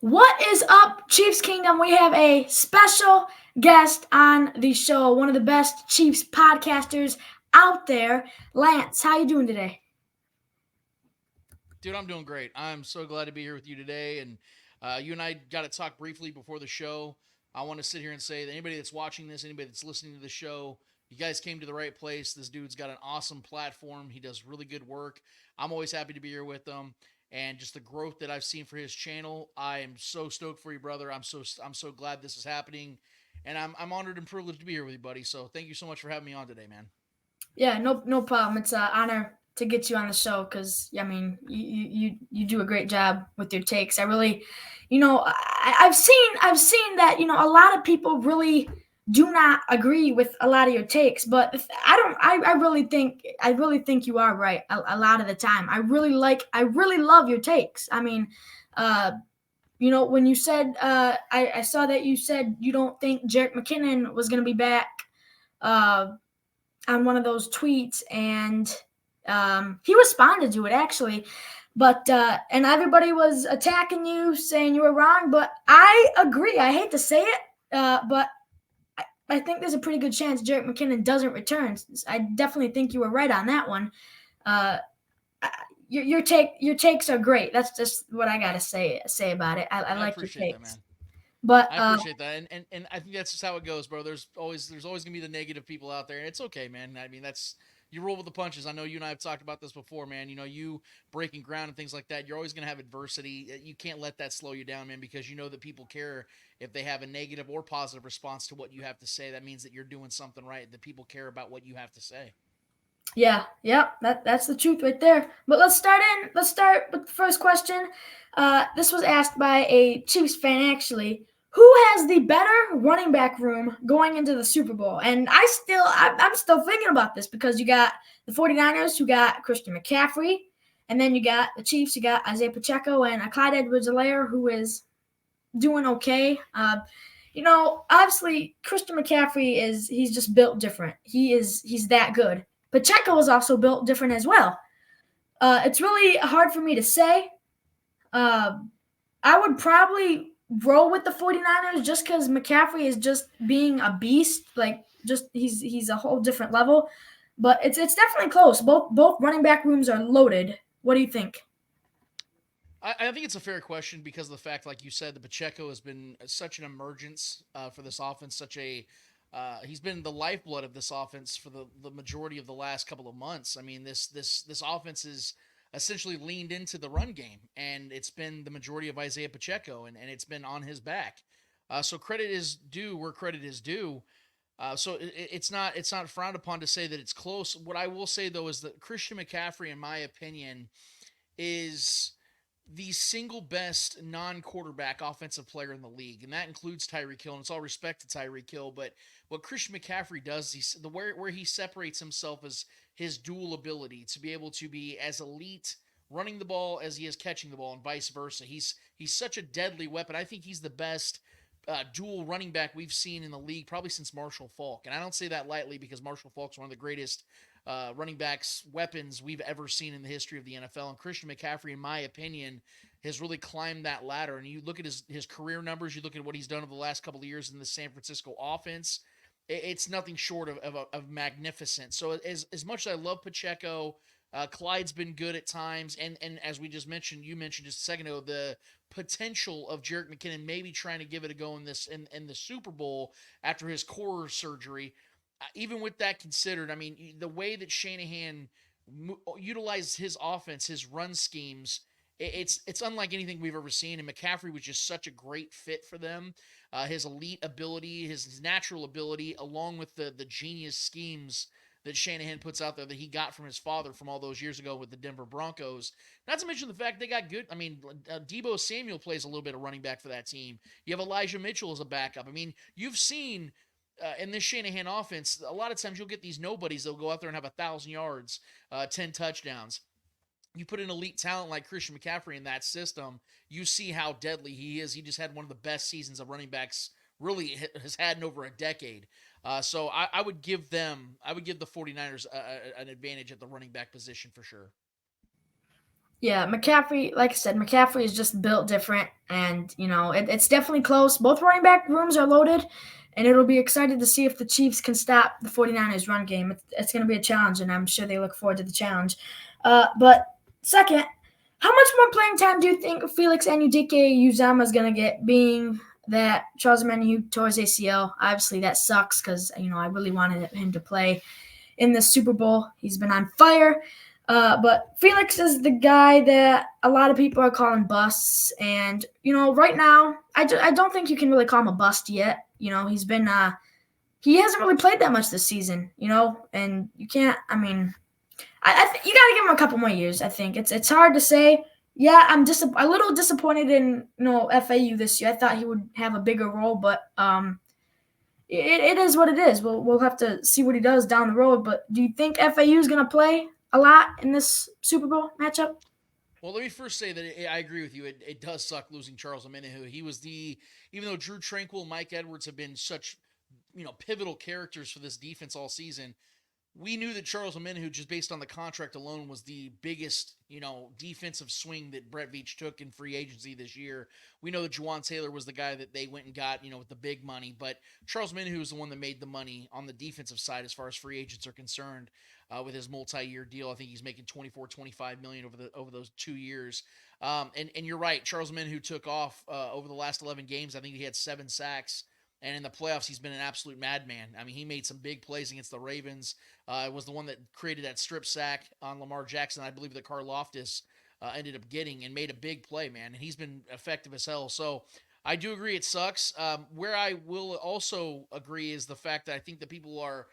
What is up, Chiefs Kingdom? We have a special guest on the show, one of the best Chiefs podcasters out there. Lance, how you doing today? Dude, I'm doing great. I'm so glad to be here with you today. And you and I got to talk briefly before the show. I want to sit here and say that anybody that's watching this, anybody that's listening to the show, you guys came to the right place. This dude's got an awesome platform. He does really good work. I'm always happy to be here with him. And just the growth that I've seen for his channel, I am so stoked for you, brother. I'm so glad this is happening, and I'm honored and privileged to be here with you, buddy. So thank you so much for having me on today, man. Yeah, no problem. It's an honor to get you on the show because I mean you do a great job with your takes. I really, I've seen that a lot of people really do not agree with a lot of your takes, but I don't. I really think you are right a lot of the time. I really love your takes. I mean, uh, when you said I saw that you said you don't think Jarek McKinnon was going to be back. Uh, on one of those tweets, and he responded to it actually. But and everybody was attacking you, saying you were wrong. But I agree. I hate to say it, but I think there's a pretty good chance Jarek McKinnon doesn't return. I definitely think you were right on that one. Uh, your takes are great. That's just what I gotta say about it. I I like your appreciate that, takes, man. but I appreciate that, and I think that's just how it goes, bro. There's always gonna be the negative people out there, and it's okay, man. I mean, that's you roll with the punches. I know you and I have talked about this before, man. You know, you breaking ground and things like that. You're always gonna have adversity. You can't let that slow you down, man, because you know that people care if they have a negative or positive response to what you have to say. That means that you're doing something right. That people care about what you have to say. yeah, that's the truth right there. But let's start with the first question. This was asked by a Chiefs fan actually. Who has the better running back room going into the Super Bowl? And I'm still thinking about this because you got the 49ers who got Christian McCaffrey, and then you got the Chiefs, you got Isaiah Pacheco and Clyde Edwards-Helaire who is doing okay. Obviously Christian McCaffrey he's just built different. He's that good. Pacheco is also built different as well. It's really hard for me to say. Uh, I would probably roll with the 49ers just because McCaffrey is just being a beast. Like just he's a whole different level. But it's definitely close. Both running back rooms are loaded. What do you think? I think it's a fair question because of the fact, like you said, the Pacheco has been such an emergence for this offense. He's been the lifeblood of this offense for the majority of the last couple of months. I mean, this offense is essentially leaned into the run game, and it's been the majority of Isaiah Pacheco, and it's been on his back. So credit is due where credit is due. It's not frowned upon to say that it's close. What I will say though is that Christian McCaffrey, in my opinion, is the single best non-quarterback offensive player in the league, and that includes Tyreek Hill. And it's all respect to Tyreek Hill, but what Christian McCaffrey does, where he separates himself is his dual ability to be able to be as elite running the ball as he is catching the ball, and vice versa. He's such a deadly weapon. I think he's the best dual running back we've seen in the league probably since Marshall Faulk, and I don't say that lightly because Marshall Faulk's one of the greatest running backs weapons we've ever seen in the history of the NFL. And Christian McCaffrey, in my opinion, has really climbed that ladder. And you look at his career numbers, you look at what he's done over the last couple of years in the San Francisco offense. It's nothing short of magnificent. So as much as I love Pacheco, Clyde's been good at times, and as we just mentioned, you mentioned just a second ago, the potential of Jerick McKinnon maybe trying to give it a go in the Super Bowl after his core surgery. Even with that considered, I mean, the way that Shanahan utilizes his offense, his run schemes, it's unlike anything we've ever seen. And McCaffrey was just such a great fit for them. His elite ability, his natural ability, along with the genius schemes that Shanahan puts out there that he got from his father from all those years ago with the Denver Broncos. Not to mention the fact they got good. I mean, Debo Samuel plays a little bit of running back for that team. You have Elijah Mitchell as a backup. I mean, you've seen in this Shanahan offense, a lot of times you'll get these nobodies that'll go out there and have 1,000 yards, 10 touchdowns. You put an elite talent like Christian McCaffrey in that system, you see how deadly he is. He just had one of the best seasons of running backs really has had in over a decade. So I would give the 49ers an advantage at the running back position for sure. Yeah, McCaffrey, like I said, McCaffrey is just built different. And, it's definitely close. Both running back rooms are loaded, and it'll be excited to see if the Chiefs can stop the 49ers run game. It's going to be a challenge, and I'm sure they look forward to the challenge. But second, how much more playing time do you think Felix Anudike-Uzomah is going to get, being that Charles Omenihu tore his ACL? Obviously, that sucks because, I really wanted him to play in the Super Bowl. He's been on fire. But Felix is the guy that a lot of people are calling busts. And, right now, I don't think you can really call him a bust yet. He's been he hasn't really played that much this season, and you can't, I mean, you got to give him a couple more years, I think. It's hard to say. Yeah, I'm just a little disappointed in, FAU this year. I thought he would have a bigger role, but it is what it is. We'll have to see what he does down the road. But do you think FAU is going to play a lot in this Super Bowl matchup? Well, let me first say that I agree with you. It does suck losing Charles Omenihu. He was even though Drew Tranquill, Mike Edwards have been such, pivotal characters for this defense all season, we knew that Charles Omenihu, just based on the contract alone, was the biggest, defensive swing that Brett Veach took in free agency this year. We know that Juwan Taylor was the guy that they went and got, with the big money, but Charles Omenihu is the one that made the money on the defensive side as far as free agents are concerned. With his multi-year deal, I think he's making 24, 25 million over those 2 years. And you're right, Charles Omenihu took off over the last 11 games. I think he had 7 sacks. And in the playoffs, he's been an absolute madman. I mean, he made some big plays against the Ravens. Was the one that created that strip sack on Lamar Jackson, I believe, that Karlaftis ended up getting, and made a big play, man. And he's been effective as hell. So I do agree it sucks. Where I will also agree is the fact that I think that people are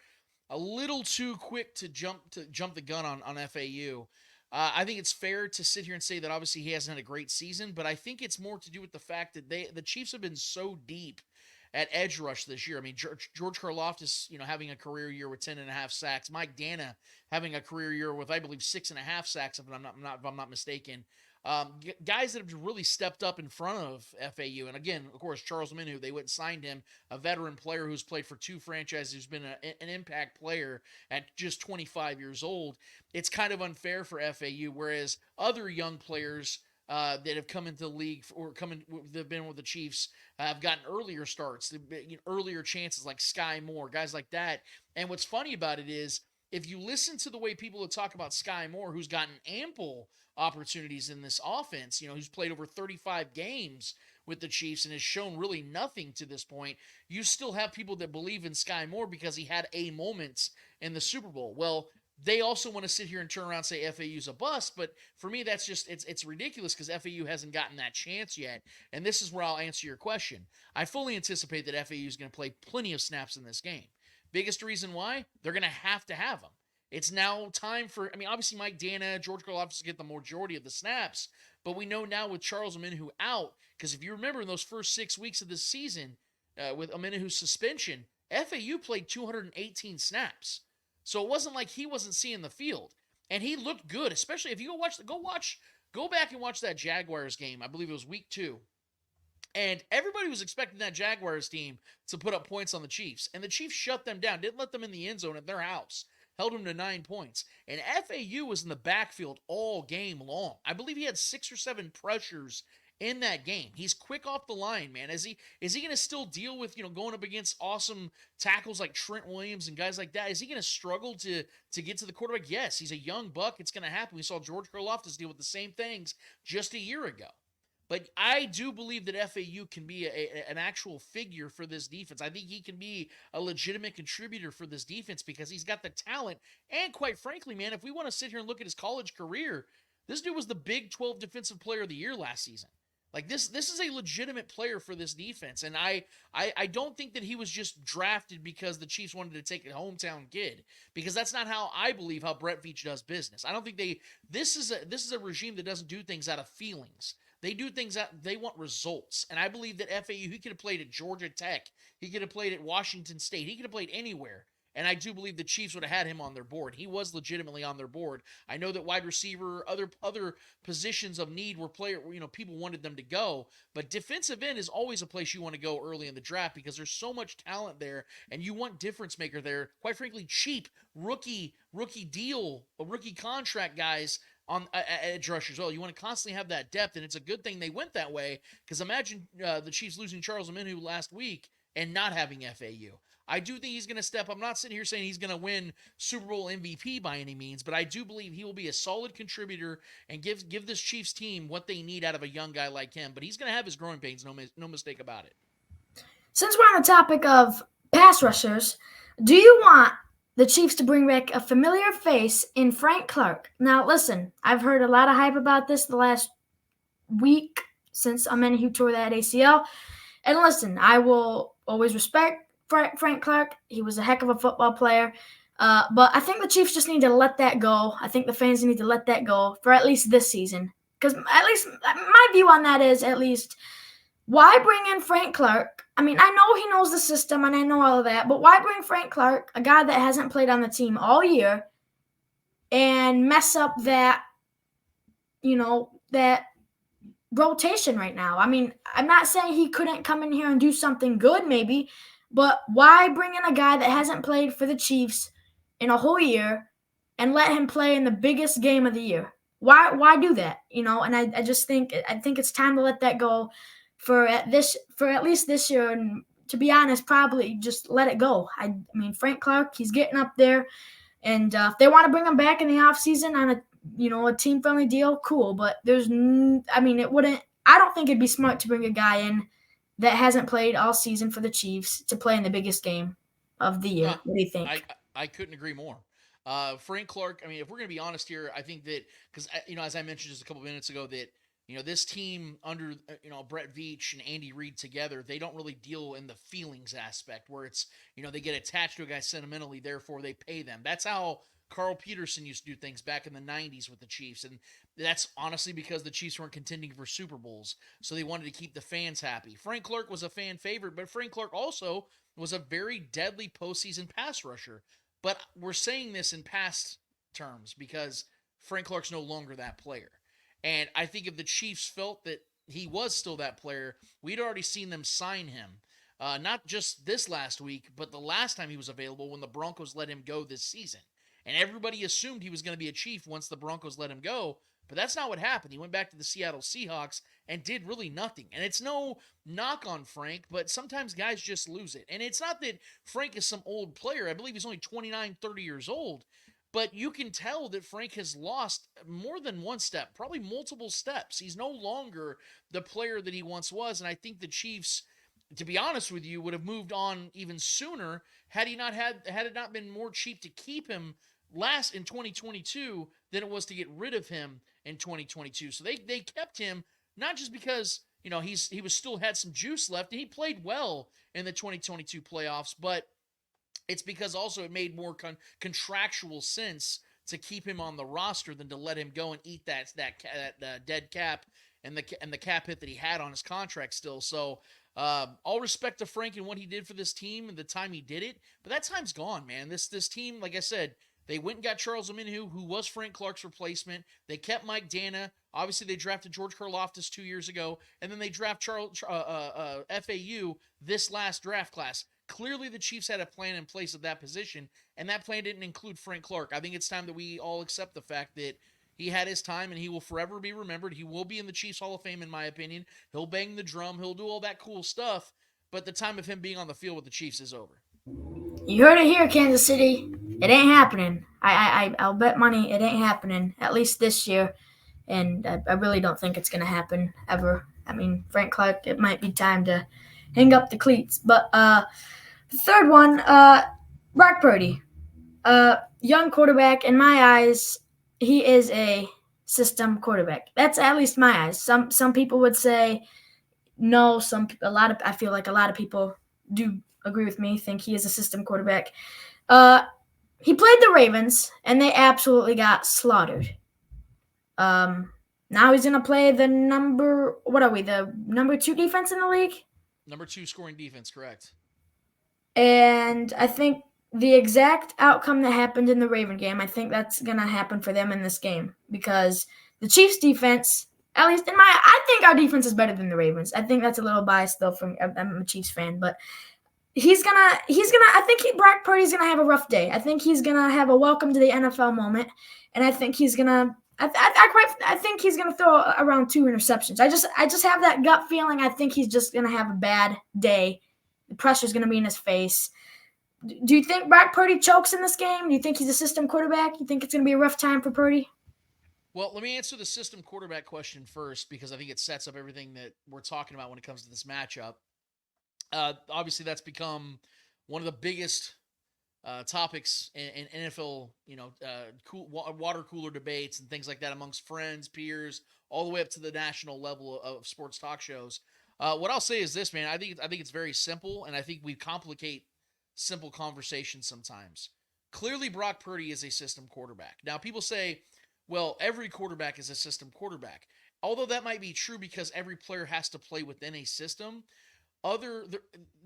a little too quick to jump the gun on FAU. I think it's fair to sit here and say that obviously he hasn't had a great season, but I think it's more to do with the fact that the Chiefs have been so deep at edge rush this year. I mean, George Karlaftis, having a career year with 10.5 sacks. Mike Dana having a career year with, I believe, 6.5 sacks, if I'm not mistaken. Guys that have really stepped up in front of FAU. And again, of course, Charles Omenihu, they went and signed him, a veteran player who's played for 2 franchises, who's been an impact player at just 25 years old. It's kind of unfair for FAU, whereas other young players that have come into the league or they've been with the Chiefs have gotten earlier starts, earlier chances, like Sky Moore, guys like that. And what's funny about it is, if you listen to the way people talk about Sky Moore, who's gotten ample opportunities in this offense, who's played over 35 games with the Chiefs and has shown really nothing to this point, you still have people that believe in Sky Moore because he had a moment in the Super Bowl. Well, they also want to sit here and turn around and say FAU's a bust, but for me, that's just, it's ridiculous because FAU hasn't gotten that chance yet. And this is where I'll answer your question. I fully anticipate that FAU is going to play plenty of snaps in this game. Biggest reason why? They're going to have them. It's now time for, obviously Mike Dana, George Karlaftis get the majority of the snaps, but we know now with Charles Omenihu out, because if you remember in those first 6 weeks of this season, with Omenihu's suspension, FAU played 218 snaps. So it wasn't like he wasn't seeing the field, and he looked good. Especially if you go back and watch that Jaguars game. I believe it was week 2, and everybody was expecting that Jaguars team to put up points on the Chiefs, and the Chiefs shut them down. Didn't let them in the end zone at their house. Held them to 9 points, and FAU was in the backfield all game long. I believe he had 6 or 7 pressures in that game. He's quick off the line, man. Is he going to still deal with, going up against awesome tackles like Trent Williams and guys like that? Is he going to struggle to get to the quarterback? Yes, he's a young buck. It's going to happen. We saw George Karlaftis deal with the same things just a year ago. But I do believe that FAU can be an actual figure for this defense. I think he can be a legitimate contributor for this defense because he's got the talent. And quite frankly, man, if we want to sit here and look at his college career, this dude was the Big 12 Defensive Player of the Year last season. Like this is a legitimate player for this defense, and I don't think that he was just drafted because the Chiefs wanted to take a hometown kid, because that's not how I believe how Brett Veach does business. I don't think this is a regime that doesn't do things out of feelings. They do things that they want results, and I believe that FAU, he could have played at Georgia Tech, he could have played at Washington State, he could have played anywhere. And I do believe the Chiefs would have had him on their board. He was legitimately on their board. I know that wide receiver, other positions of need were people wanted them to go. But defensive end is always a place you want to go early in the draft because there's so much talent there, and you want difference maker there. Quite frankly, cheap rookie deal, rookie contract guys on edge rusher as well. You want to constantly have that depth, and it's a good thing they went that way because imagine the Chiefs losing Charles Omenihu last week and not having FAU. I do think he's going to step up. I'm not sitting here saying he's going to win Super Bowl MVP by any means, but I do believe he will be a solid contributor and give this Chiefs team what they need out of a young guy like him. But he's going to have his growing pains, no mistake about it. Since we're on the topic of pass rushers, do you want the Chiefs to bring back a familiar face in Frank Clark? Now, listen, I've heard a lot of hype about this the last week since Omenihu tore that ACL. And listen, I will always respect Frank Clark. He was a heck of a football player. But I think the Chiefs just need to let that go. I think the fans need to let that go for at least this season. Because at least my view on that is at least why bring in Frank Clark? I mean, I know he knows the system and I know all of that, but why bring Frank Clark, a guy that hasn't played on the team all year, and mess up that, that rotation right now? I mean, I'm not saying he couldn't come in here and do something good maybe, but why bring in a guy that hasn't played for the Chiefs in a whole year and let him play in the biggest game of the year? Why do that? And I just think it's time to let that go for at least this year, and to be honest, probably just let it go. I mean, Frank Clark, he's getting up there, and if they want to bring him back in the offseason on a team-friendly deal, cool. But I don't think it'd be smart to bring a guy in that hasn't played all season for the Chiefs to play in the biggest game of the year. What do you think? I couldn't agree more. Frank Clark, I mean, if we're going to be honest here, I think that because, as I mentioned just a couple minutes ago, that this team under, Brett Veach and Andy Reid together, they don't really deal in the feelings aspect where it's, they get attached to a guy sentimentally, therefore they pay them. That's how Carl Peterson used to do things back in the 90s with the Chiefs. And that's honestly because the Chiefs weren't contending for Super Bowls, so they wanted to keep the fans happy. Frank Clark was a fan favorite, but Frank Clark also was a very deadly postseason pass rusher. But we're saying this in past terms because Frank Clark's no longer that player. And I think if the Chiefs felt that he was still that player, we'd already seen them sign him. Not just this last week, but the last time he was available when the Broncos let him go this season. And everybody assumed he was going to be a Chief once the Broncos let him go. But that's not what happened. He went back to the Seattle Seahawks and did really nothing. And it's no knock on Frank, but sometimes guys just lose it. And it's not that Frank is some old player. I believe he's only 29, 30 years old. But you can tell that Frank has lost more than one step, probably multiple steps. He's no longer the player that he once was. And I think the Chiefs, to be honest with you, would have moved on even sooner had it not been more cheap to keep him last in 2022 than it was to get rid of him in 2022. So they kept him not just because he was still had some juice left and he played well in the 2022 playoffs, but it's because also it made more contractual sense to keep him on the roster than to let him go and eat that dead cap and the cap hit that he had on his contract still. So all respect to Frank and what he did for this team and the time he did it, but that time's gone, man. This team, like I said, they went and got Charles Omenihu, who was Frank Clark's replacement. They kept Mike Dana. Obviously, they drafted George Karlaftis 2 years ago, and then they draft FAU this last draft class. Clearly, the Chiefs had a plan in place at that position, and that plan didn't include Frank Clark. I think it's time that we all accept the fact that he had his time, and he will forever be remembered. He will be in the Chiefs Hall of Fame, in my opinion. He'll bang the drum. He'll do all that cool stuff, but the time of him being on the field with the Chiefs is over. You heard it here, Kansas City. It ain't happening. I'll bet money it ain't happening, at least this year. And I really don't think it's going to happen ever. I mean, Frank Clark, it might be time to hang up the cleats. But the third one, Brock Purdy. Young quarterback. In my eyes, he is a system quarterback. That's at least my eyes. Some people would say no. I feel like a lot of people do agree with me, think he is a system quarterback. He played the Ravens, and they absolutely got slaughtered. Now he's going to play the number 2 defense in the league? Number 2 scoring defense, correct. And I think the exact outcome that happened in the Raven game, I think that's going to happen for them in this game because the Chiefs think our defense is better than the Ravens. I think that's a little biased though I'm a Chiefs fan, but I think Brock Purdy's gonna have a rough day. I think he's gonna have a welcome to the NFL moment, and I think he's gonna I think he's going to throw around 2 interceptions. I just have that gut feeling. I think he's just going to have a bad day. The pressure's going to be in his face. Do you think Brock Purdy chokes in this game? Do you think he's a system quarterback? You think it's going to be a rough time for Purdy? Well, let me answer the system quarterback question first because I think it sets up everything that we're talking about when it comes to this matchup. Obviously, that's become one of the biggest topics in NFL, water cooler debates and things like that amongst friends, peers, all the way up to the national level of sports talk shows. What I'll say is this, man. I think it's very simple, and I think we complicate simple conversations sometimes. Clearly, Brock Purdy is a system quarterback. Now, people say, well, every quarterback is a system quarterback. Although that might be true because every player has to play within a system,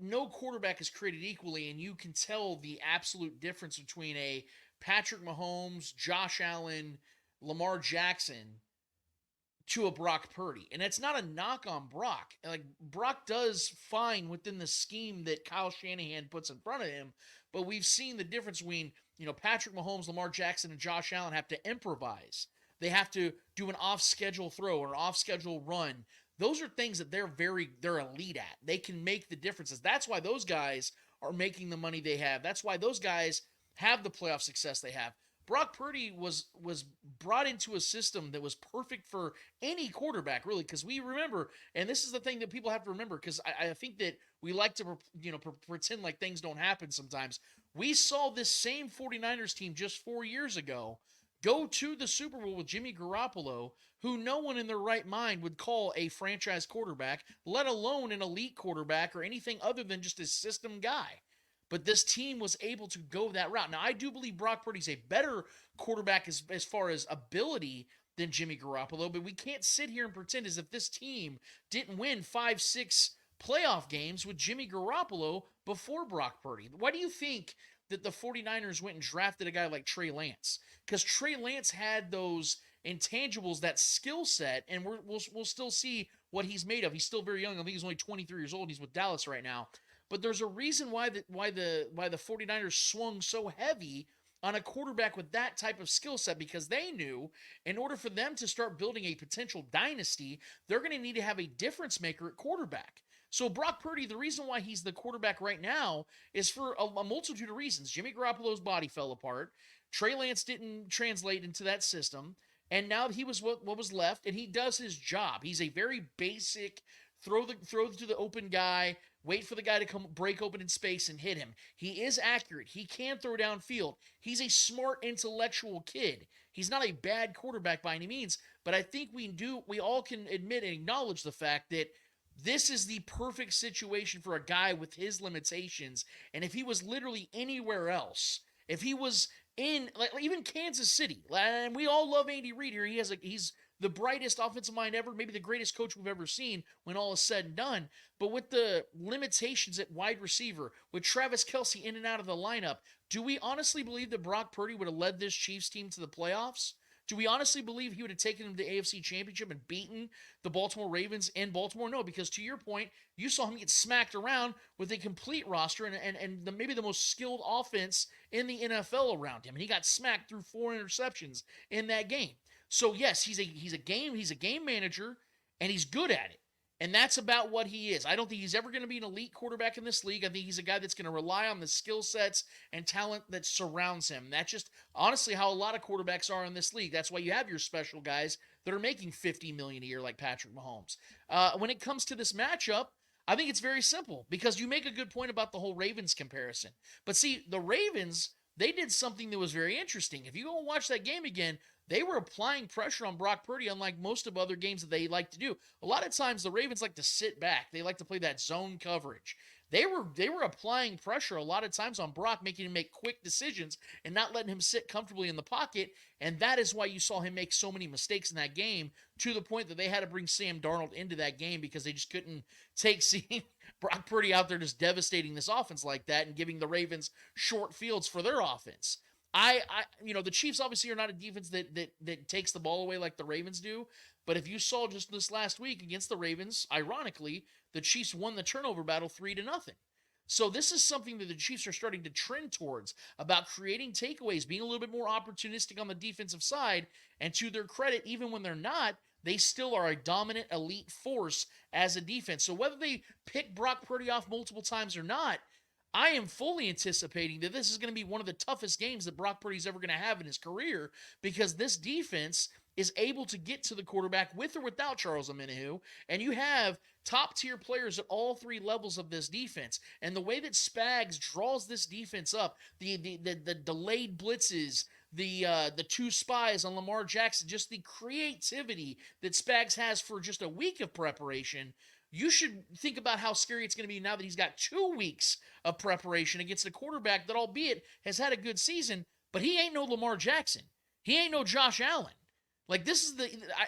no quarterback is created equally, and you can tell the absolute difference between a Patrick Mahomes, Josh Allen, Lamar Jackson to a Brock Purdy. And it's not a knock on Brock. Like, Brock does fine within the scheme that Kyle Shanahan puts in front of him, but we've seen the difference between, Patrick Mahomes, Lamar Jackson, and Josh Allen have to improvise. They have to do an off-schedule throw or an off-schedule run. Those are things that they're elite at. They can make the differences. That's why those guys are making the money they have. That's why those guys have the playoff success they have. Brock Purdy was brought into a system that was perfect for any quarterback, really, because we remember, and this is the thing that people have to remember, because I think that we like to pretend like things don't happen sometimes. We saw this same 49ers team just 4 years ago go to the Super Bowl with Jimmy Garoppolo, who no one in their right mind would call a franchise quarterback, let alone an elite quarterback or anything other than just a system guy. But this team was able to go that route. Now, I do believe Brock Purdy's a better quarterback as far as ability than Jimmy Garoppolo, but we can't sit here and pretend as if this team didn't win 5-6 playoff games with Jimmy Garoppolo before Brock Purdy. Why do you think that the 49ers went and drafted a guy like Trey Lance? Because Trey Lance had those intangibles, that skill set, and we'll still see what he's made of. He's still very young. I think he's only 23 years old. He's with Dallas right now. But there's a reason why the 49ers swung so heavy on a quarterback with that type of skill set, because they knew in order for them to start building a potential dynasty, they're going to need to have a difference maker at quarterback. So Brock Purdy, the reason why he's the quarterback right now is for a multitude of reasons. Jimmy Garoppolo's body fell apart. Trey Lance didn't translate into that system. And now he was what was left, and he does his job. He's a very basic throw to the open guy, wait for the guy to come break open in space and hit him. He is accurate. He can throw downfield. He's a smart, intellectual kid. He's not a bad quarterback by any means, but I think we all can admit and acknowledge the fact that this is the perfect situation for a guy with his limitations. And if he was literally anywhere else, if he was in like even Kansas City, and we all love Andy Reid here. He's the brightest offensive mind ever, maybe the greatest coach we've ever seen when all is said and done. But with the limitations at wide receiver, with Travis Kelce in and out of the lineup, do we honestly believe that Brock Purdy would have led this Chiefs team to the playoffs? Do we honestly believe he would have taken them to the AFC Championship and beaten the Baltimore Ravens in Baltimore? No, because to your point, you saw him get smacked around with a complete roster and maybe the most skilled offense in the NFL around him. And he got smacked through 4 interceptions in that game. So yes, he's a game manager, and he's good at it. And that's about what he is. I don't think he's ever going to be an elite quarterback in this league. I think he's a guy that's going to rely on the skill sets and talent that surrounds him. That's just honestly how a lot of quarterbacks are in this league. That's why you have your special guys that are making $50 million a year like Patrick Mahomes. When it comes to this matchup, I think it's very simple because you make a good point about the whole Ravens comparison. But see, the Ravens, they did something that was very interesting. If you go and watch that game again, they were applying pressure on Brock Purdy, unlike most of other games that they like to do. A lot of times the Ravens like to sit back. They like to play that zone coverage. They were applying pressure a lot of times on Brock, making him make quick decisions and not letting him sit comfortably in the pocket. And that is why you saw him make so many mistakes in that game, to the point that they had to bring Sam Darnold into that game because they just couldn't take seeing Brock Purdy out there just devastating this offense like that and giving the Ravens short fields for their offense. The Chiefs obviously are not a defense that takes the ball away like the Ravens do. But if you saw just this last week against the Ravens, ironically, the Chiefs won the turnover battle 3-0. So this is something that the Chiefs are starting to trend towards, about creating takeaways, being a little bit more opportunistic on the defensive side. And to their credit, even when they're not, they still are a dominant elite force as a defense. So whether they pick Brock Purdy off multiple times or not, I am fully anticipating that this is going to be one of the toughest games that Brock Purdy's ever going to have in his career, because this defense is able to get to the quarterback with or without Charles Omenihu, and you have top tier players at all three levels of this defense. And the way that Spags draws this defense up, the delayed blitzes, the two spies on Lamar Jackson, just the creativity that Spags has for just a week of preparation, you should think about how scary it's going to be now that he's got 2 weeks of preparation against a quarterback that, albeit has had a good season, but he ain't no Lamar Jackson. He ain't no Josh Allen. Like, this is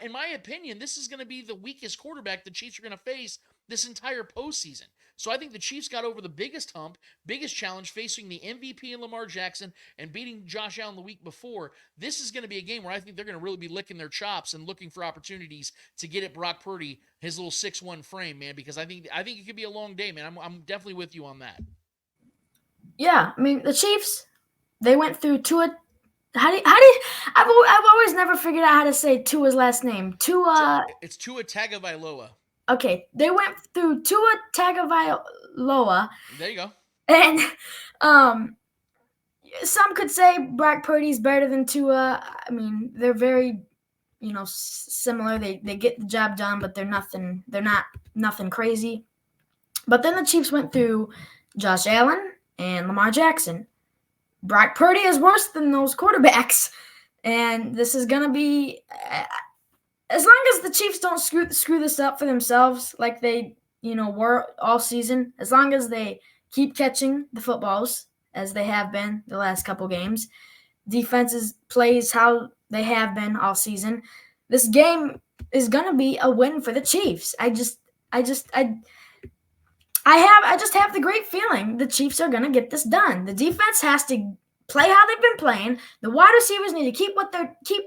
in my opinion, this is going to be the weakest quarterback the Chiefs are going to face this entire postseason. So I think the Chiefs got over the biggest hump, biggest challenge, facing the MVP in Lamar Jackson and beating Josh Allen the week before. This is going to be a game where I think they're going to really be licking their chops and looking for opportunities to get at Brock Purdy, his little 6'1" frame, man, because I think it could be a long day, man. I'm definitely with you on that. Yeah, I mean, the Chiefs, they went through Tua. I've always never figured out how to say Tua's last name. Tua. It's Tua Tagovailoa. Okay, they went through Tua Tagovailoa. There you go. And some could say Brock Purdy's better than Tua. I mean, they're very, similar. They get the job done, but they're not nothing crazy. But then the Chiefs went through Josh Allen and Lamar Jackson. Brock Purdy is worse than those quarterbacks, and this is gonna be, as long as the Chiefs don't screw this up for themselves like they were all season. As long as they keep catching the footballs as they have been the last couple games, defenses plays how they have been all season, this game is gonna be a win for the Chiefs. I just have the great feeling the Chiefs are going to get this done. The defense has to play how they've been playing. The wide receivers need to keep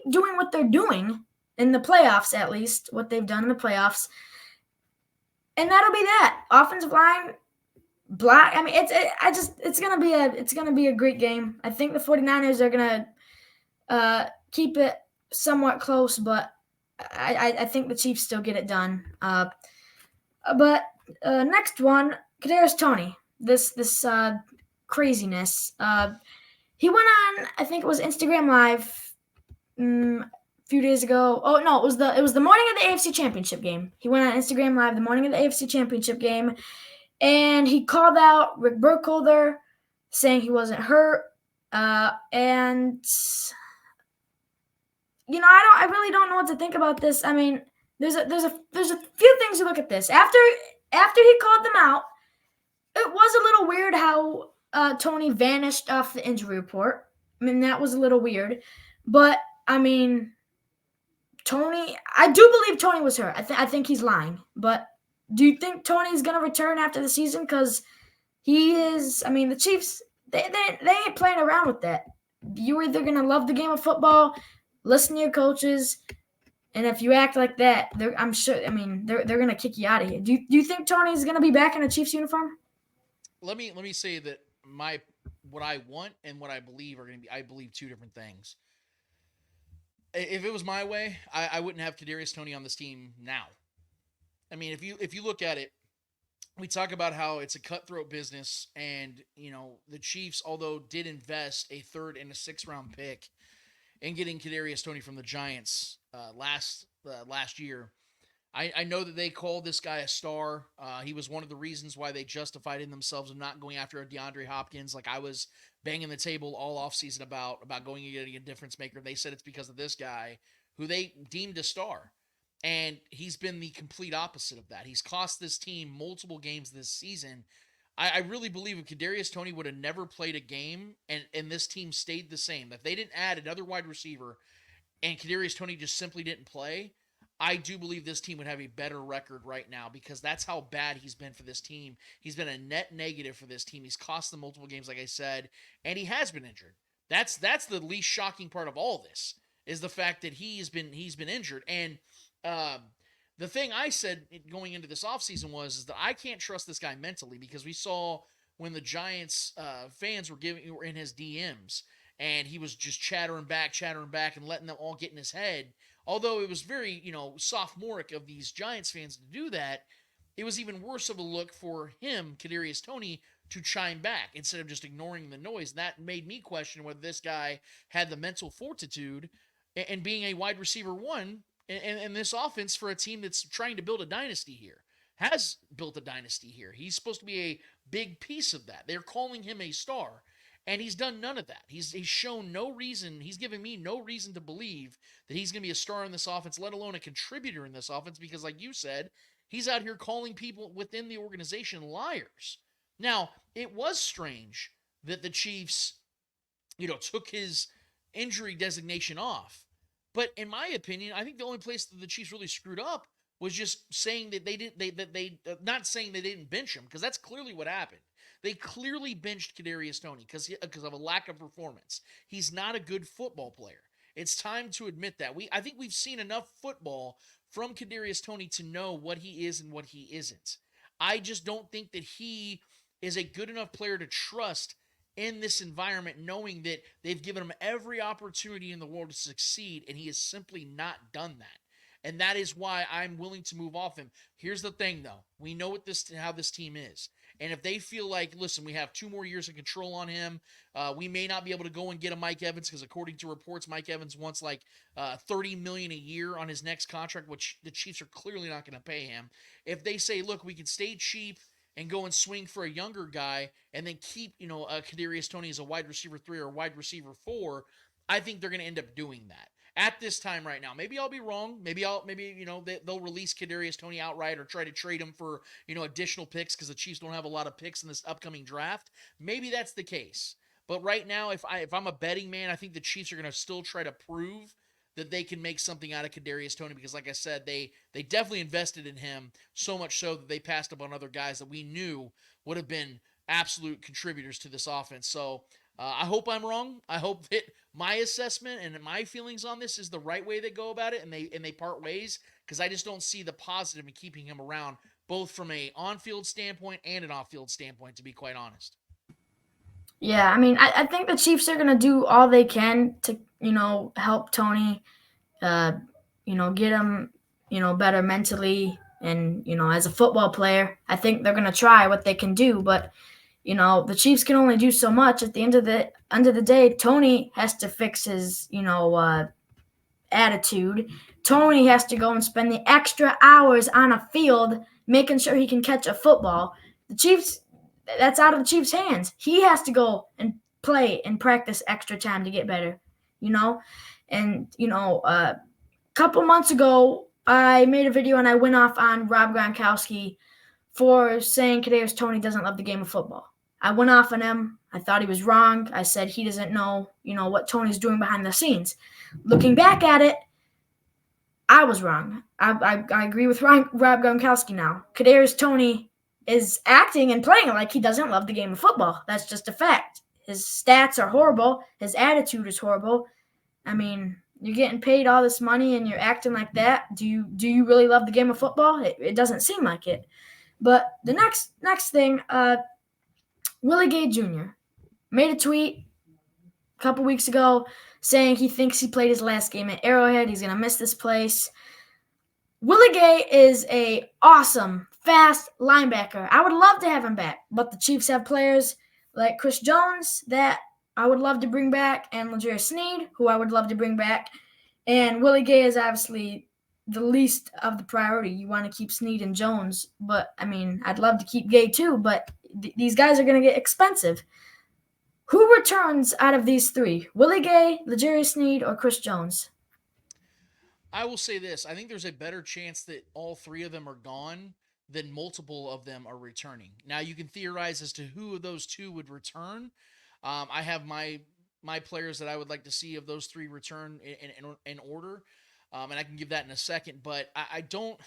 doing what they're doing in the playoffs, at least what they've done in the playoffs. And that'll be that. Offensive line, block. I mean, it's going to be a great game. I think the 49ers are going to keep it somewhat close, but I think the Chiefs still get it done. But next one, Kadarius Toney. This craziness. He went on, I think it was Instagram Live a few days ago. Oh no, it was the morning of the AFC Championship game. He went on Instagram Live the morning of the AFC Championship game, and he called out Rick Burkholder, saying he wasn't hurt. And I really don't know what to think about this. I mean, there's a few things to look at this. After he called them out, it was a little weird how Toney vanished off the injury report. I mean, that was a little weird. But, I mean, I do believe Toney was hurt. I think he's lying. But do you think Toney's going to return after the season? Because he is, I mean, the Chiefs, they ain't playing around with that. You're either going to love the game of football, listen to your coaches, and if you act like that, I'm sure. I mean, they're going to kick you out of here. Do you think Toney's going to be back in a Chiefs uniform? Let me say that what I want and what I believe are going to be, I believe, two different things. If it was my way, I wouldn't have Kadarius Toney on this team now. I mean, if you look at it, we talk about how it's a cutthroat business, and the Chiefs, although did invest a 3rd and a 6th round pick in getting Kadarius Toney from the Giants last year. I know that they called this guy a star. He was one of the reasons why they justified in themselves of not going after a DeAndre Hopkins. Like, I was banging the table all offseason about going and getting a difference maker. They said it's because of this guy who they deemed a star. And he's been the complete opposite of that. He's cost this team multiple games this season. I really believe if Kadarius Toney would have never played a game and this team stayed the same, if they didn't add another wide receiver and Kadarius Toney just simply didn't play, I do believe this team would have a better record right now, because that's how bad he's been for this team. He's been a net negative for this team. He's cost them multiple games, like I said, and he has been injured. That's the least shocking part of all this, is the fact that he's been injured. And the thing I said going into this offseason is that I can't trust this guy mentally, because we saw when the Giants fans were in his DMs, and he was just chattering back, and letting them all get in his head. Although it was very, sophomoric of these Giants fans to do that, it was even worse of a look for him, Kadarius Toney, to chime back instead of just ignoring the noise. And that made me question whether this guy had the mental fortitude and being a wide receiver one in this offense for a team that's trying to build a dynasty here. Has built a dynasty here. He's supposed to be a big piece of that. They're calling him a star, and he's done none of that. He's shown no reason. He's given me no reason to believe that he's going to be a star in this offense, let alone a contributor in this offense, because like you said, he's out here calling people within the organization liars. Now, it was strange that the Chiefs, took his injury designation off. But in my opinion, I think the only place that the Chiefs really screwed up was just saying that not saying they didn't bench him, because that's clearly what happened. They clearly benched Kadarius Toney because of a lack of performance. He's not a good football player. It's time to admit that. I think we've seen enough football from Kadarius Toney to know what he is and what he isn't. I just don't think that he is a good enough player to trust in this environment, knowing that they've given him every opportunity in the world to succeed, and he has simply not done that. And that is why I'm willing to move off him. Here's the thing, though. We know how this team is. And if they feel like, listen, we have 2 more years of control on him, we may not be able to go and get a Mike Evans, because according to reports, Mike Evans wants like $30 million a year on his next contract, which the Chiefs are clearly not going to pay him. If they say, look, we can stay cheap and go and swing for a younger guy and then keep, Kadarius Toney as a wide receiver 3 or wide receiver 4, I think they're going to end up doing that at this time right now. Maybe I'll be wrong. Maybe they'll release Kadarius Toney outright or try to trade him for, additional picks, because the Chiefs don't have a lot of picks in this upcoming draft. Maybe that's the case. But right now, if I'm a betting man, I think the Chiefs are going to still try to prove that they can make something out of Kadarius Toney, because like I said, they definitely invested in him, so much so that they passed up on other guys that we knew would have been absolute contributors to this offense. So I hope I'm wrong. I hope that my assessment and my feelings on this is the right way they go about it, and they part ways, because I just don't see the positive in keeping him around, both from a on-field standpoint and an off-field standpoint, to be quite honest. Yeah, I mean, I think the Chiefs are gonna do all they can to, help Toney, uh, get him, better mentally and, as a football player. I think they're gonna try what they can do, but the Chiefs can only do so much. At the end of the day, Toney has to fix his, attitude. Toney has to go and spend the extra hours on a field making sure he can catch a football. The Chiefs, that's out of the Chiefs' hands. He has to go and play and practice extra time to get better, And, a couple months ago, I made a video and I went off on Rob Gronkowski for saying Kadarius Toney doesn't love the game of football. I went off on him. I thought he was wrong. I said he doesn't know, what Toney's doing behind the scenes. Looking back at it, I was wrong. I agree with Rob Gronkowski now. Kadarius Toney is acting and playing like he doesn't love the game of football. That's just a fact. His stats are horrible. His attitude is horrible. I mean, you're getting paid all this money and you're acting like that. Do you really love the game of football? It doesn't seem like it. But the next thing, Willie Gay Jr. made a tweet a couple weeks ago saying he thinks he played his last game at Arrowhead. He's going to miss this place. Willie Gay is a awesome, fast linebacker. I would love to have him back, but the Chiefs have players like Chris Jones that I would love to bring back, and L'Jarius Sneed, who I would love to bring back. And Willie Gay is obviously the least of the priority. You want to keep Sneed and Jones, but, I mean, I'd love to keep Gay too, but these guys are going to get expensive. Who returns out of these 3? Willie Gay, L'Jarius Sneed, or Chris Jones? I will say this. I think there's a better chance that all 3 of them are gone than multiple of them are returning. Now, you can theorize as to who of those 2 would return. I have my players that I would like to see of those 3 return in order, and I can give that in a second. But I don't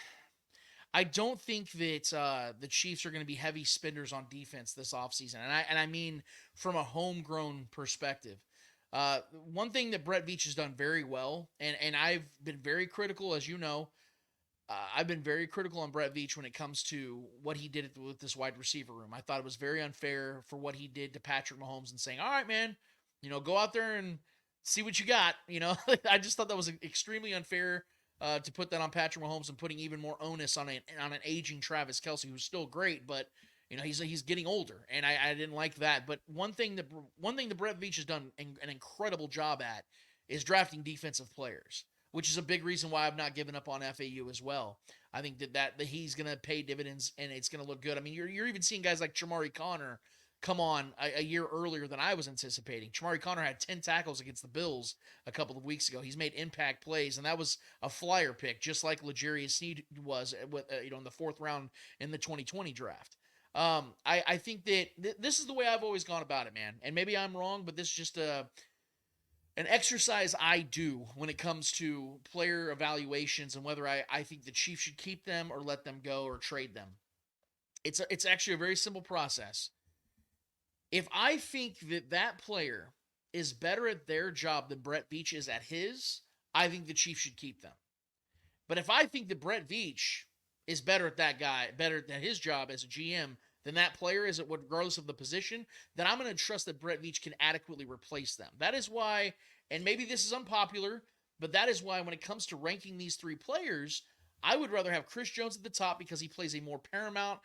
think that the Chiefs are going to be heavy spenders on defense this offseason, and I mean from a homegrown perspective. One thing that Brett Veach has done very well, and I've been very critical, as you know, I've been very critical on Brett Veach when it comes to what he did with this wide receiver room. I thought it was very unfair for what he did to Patrick Mahomes and saying, all right, man, go out there and see what you got. I just thought that was extremely unfair to put that on Patrick Mahomes and putting even more onus on an aging Travis Kelce, who's still great, but he's getting older, and I didn't like that. But one thing that Brett Veach has done an incredible job at is drafting defensive players, which is a big reason why I've not given up on FAU as well. I think that he's going to pay dividends and it's going to look good. I mean, you're even seeing guys like Chamari Connor come on a year earlier than I was anticipating. Chamari Connor had 10 tackles against the Bills a couple of weeks ago. He's made impact plays, and that was a flyer pick, just like L'Jarius Sneed was in the fourth round in the 2020 draft. I think that this is the way I've always gone about it, man. And maybe I'm wrong, but this is just an exercise I do when it comes to player evaluations and whether I think the Chiefs should keep them or let them go or trade them. It's actually a very simple process. If I think that player is better at their job than Brett Veach is at his, I think the Chiefs should keep them. But if I think that Brett Veach is better at his job as a GM than that player is at regardless of the position, then I'm going to trust that Brett Veach can adequately replace them. That is why, and maybe this is unpopular, but that is why when it comes to ranking these three players, I would rather have Chris Jones at the top because he plays a more paramount,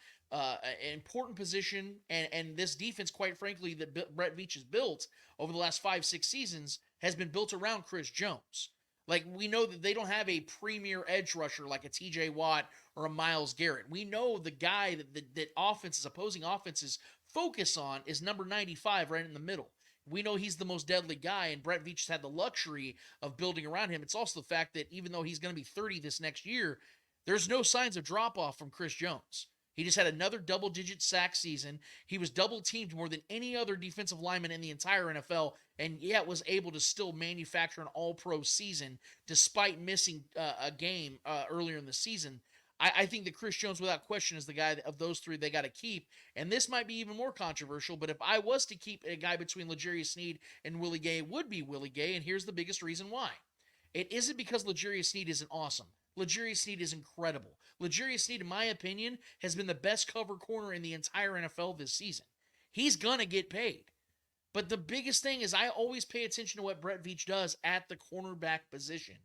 important position, and this defense, quite frankly, that Brett Veach has built over the last 5-6 seasons has been built around Chris Jones. Like, we know that they don't have a premier edge rusher like a TJ Watt or a Myles Garrett. We know the guy that opposing offenses focus on is number 95 right in the middle. We know he's the most deadly guy, and Brett Veach has had the luxury of building around him. It's also the fact that even though he's going to be 30 this next year, there's no signs of drop-off from Chris Jones. He just had another double-digit sack season. He was double-teamed more than any other defensive lineman in the entire NFL, and yet was able to still manufacture an all-pro season despite missing a game earlier in the season. I think that Chris Jones, without question, is the guy of those three they got to keep. And this might be even more controversial, but if I was to keep a guy between L'Jarius Sneed and Willie Gay, it would be Willie Gay, and here's the biggest reason why. It isn't because L'Jarius Sneed isn't awesome. L'Jarius Sneed is incredible. L'Jarius Sneed, in my opinion, has been the best cover corner in the entire NFL this season. He's going to get paid. But the biggest thing is I always pay attention to what Brett Veach does at the cornerback position.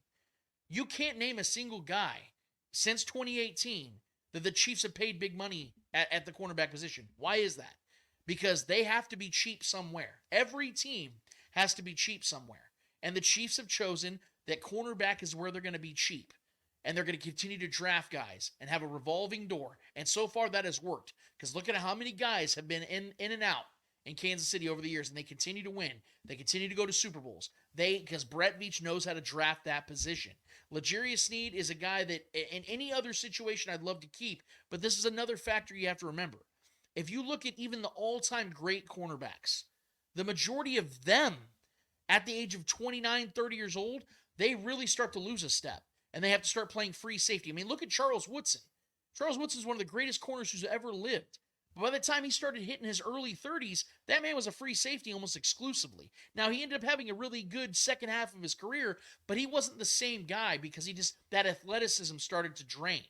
You can't name a single guy since 2018 that the Chiefs have paid big money at the cornerback position. Why is that? Because they have to be cheap somewhere. Every team has to be cheap somewhere. And the Chiefs have chosen that cornerback is where they're going to be cheap. And they're going to continue to draft guys and have a revolving door. And so far that has worked. Because look at how many guys have been in and out in Kansas City over the years, and they continue to win. They continue to go to Super Bowls. Because Brett Veach knows how to draft that position. L'Jarius Sneed is a guy that in any other situation I'd love to keep, but this is another factor you have to remember. If you look at even the all-time great cornerbacks, the majority of them at the age of 29, 30 years old, they really start to lose a step, and they have to start playing free safety. I mean, look at Charles Woodson. Charles Woodson is one of the greatest corners who's ever lived. By the time he started hitting his early 30s, that man was a free safety almost exclusively. Now, he ended up having a really good second half of his career, but he wasn't the same guy because that athleticism started to drain.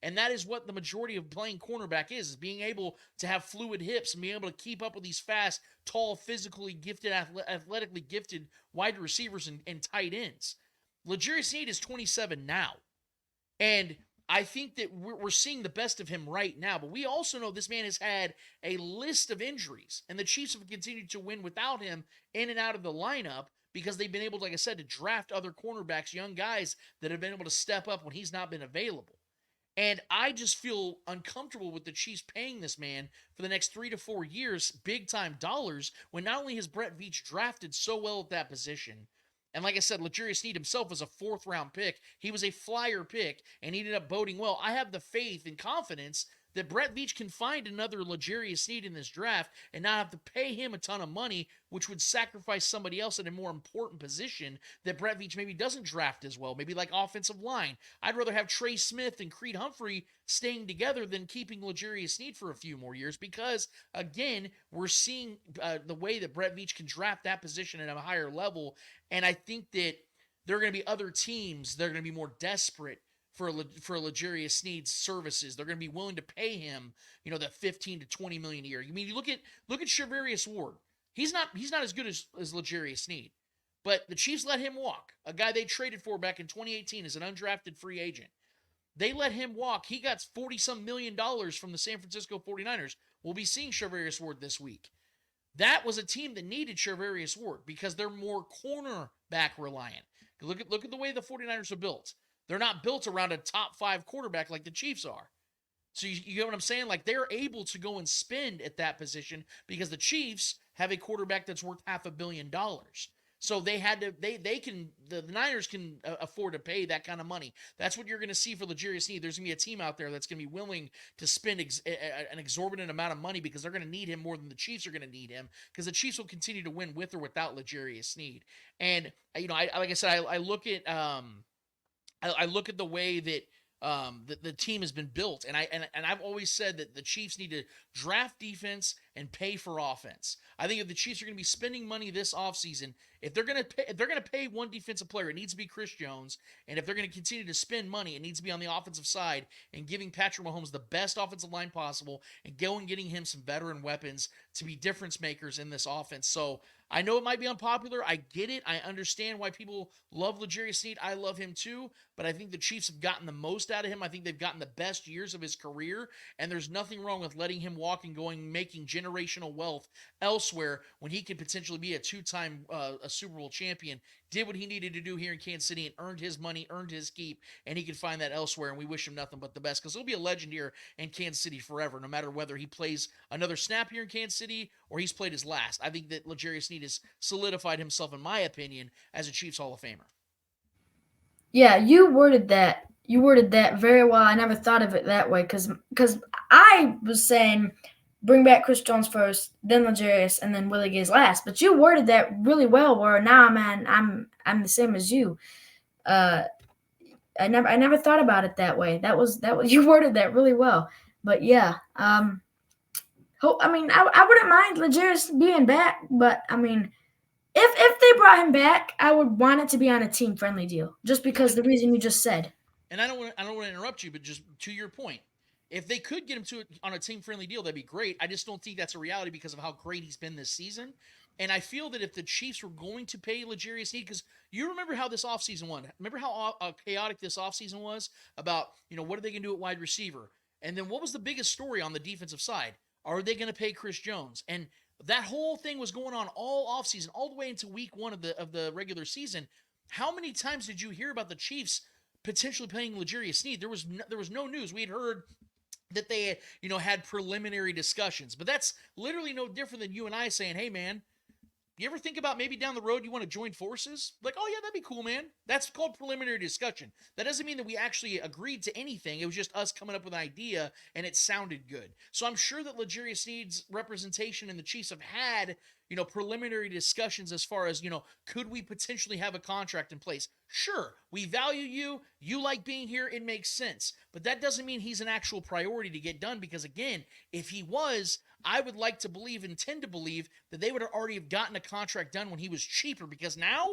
And that is what the majority of playing cornerback is being able to have fluid hips and being able to keep up with these fast, tall, physically gifted, athletically gifted wide receivers and tight ends. L'Jarius Sneed is 27 now. And I think that we're seeing the best of him right now, but we also know this man has had a list of injuries, and the Chiefs have continued to win without him in and out of the lineup because they've been able, like I said, to draft other cornerbacks, young guys that have been able to step up when he's not been available. And I just feel uncomfortable with the Chiefs paying this man for the next 3 to 4 years, big-time dollars, when not only has Brett Veach drafted so well at that position, and like I said, L'Jarius Sneed himself was a 4th-round pick. He was a flyer pick and he ended up boding well. I have the faith and confidence that Brett Veach can find another L'Jarius Sneed in this draft and not have to pay him a ton of money, which would sacrifice somebody else in a more important position that Brett Veach maybe doesn't draft as well, maybe like offensive line. I'd rather have Trey Smith and Creed Humphrey staying together than keeping L'Jarius Sneed for a few more years because, again, we're seeing the way that Brett Veach can draft that position at a higher level, and I think that there are going to be other teams that are going to be more desperate for L'Jarius Sneed's services. They're going to be willing to pay him, the 15 to 20 million a year. I mean, you look at Charvarius Ward. He's not as good as L'Jarius Sneed, but the Chiefs let him walk. A guy they traded for back in 2018 as an undrafted free agent. They let him walk. He got 40-some million dollars from the San Francisco 49ers. We'll be seeing Charvarius Ward this week. That was a team that needed Charvarius Ward because they're more cornerback reliant. Look at the way the 49ers are built. They're not built around a top 5 quarterback like the Chiefs are. So you get what I'm saying? Like, they're able to go and spend at that position because the Chiefs have a quarterback that's worth $500 million. So they had to, the Niners can afford to pay that kind of money. That's what you're going to see for L'Jarius Sneed. There's going to be a team out there that's going to be willing to spend an exorbitant amount of money because they're going to need him more than the Chiefs are going to need him, because the Chiefs will continue to win with or without L'Jarius Sneed. And, like I said, I look at, I look at the way that the team has been built, and I've always said that the Chiefs need to draft defense and pay for offense. I think if the Chiefs are going to be spending money this offseason, if they're going to pay one defensive player, it needs to be Chris Jones, and if they're going to continue to spend money, it needs to be on the offensive side and giving Patrick Mahomes the best offensive line possible and getting him some veteran weapons to be difference makers in this offense. So I know it might be unpopular. I get it. I understand why people love L'Jarius Sneed. I love him too, but I think the Chiefs have gotten the most out of him. I think they've gotten the best years of his career, and there's nothing wrong with letting him walk and making generational wealth elsewhere when he could potentially be a 2-time a Super Bowl champion, did what he needed to do here in Kansas City and earned his money, earned his keep, and he could find that elsewhere, and we wish him nothing but the best because he'll be a legend here in Kansas City forever, no matter whether he plays another snap here in Kansas City or he's played his last. I think that L'Jarius Sneed has solidified himself, in my opinion, as a Chiefs Hall of Famer. Yeah, you worded that very well. I never thought of it that way because I was saying bring back Chris Jones first, then L'Jarius, and then Willie Gay's last. But you worded that really well. Where now, man, I'm the same as you. I never thought about it that way. That was you worded that really well. But yeah, I wouldn't mind L'Jarius being back, but I mean, if they brought him back, I would want it to be on a team friendly deal, just because the reason you just said. And I don't want to interrupt you, but just to your point, if they could get him on a team-friendly deal, that'd be great. I just don't think that's a reality because of how great he's been this season. And I feel that if the Chiefs were going to pay L'Jarius Sneed, because you remember how this offseason went. Remember how chaotic this offseason was about, what are they going to do at wide receiver? And then what was the biggest story on the defensive side? Are they going to pay Chris Jones? And that whole thing was going on all offseason, all the way into week 1 of the regular season. How many times did you hear about the Chiefs potentially paying L'Jarius Sneed? There was no news. We had heard that they, had preliminary discussions. But that's literally no different than you and I saying, hey, man, you ever think about maybe down the road you want to join forces? Like, oh, yeah, that'd be cool, man. That's called preliminary discussion. That doesn't mean that we actually agreed to anything. It was just us coming up with an idea, and it sounded good. So I'm sure that L'Jarius Sneed's representation and the Chiefs have had, preliminary discussions as far as, could we potentially have a contract in place? Sure, we value you. You like being here. It makes sense. But that doesn't mean he's an actual priority to get done because, again, if he was, I would like to believe and tend to believe that they would have already have gotten a contract done when he was cheaper, because now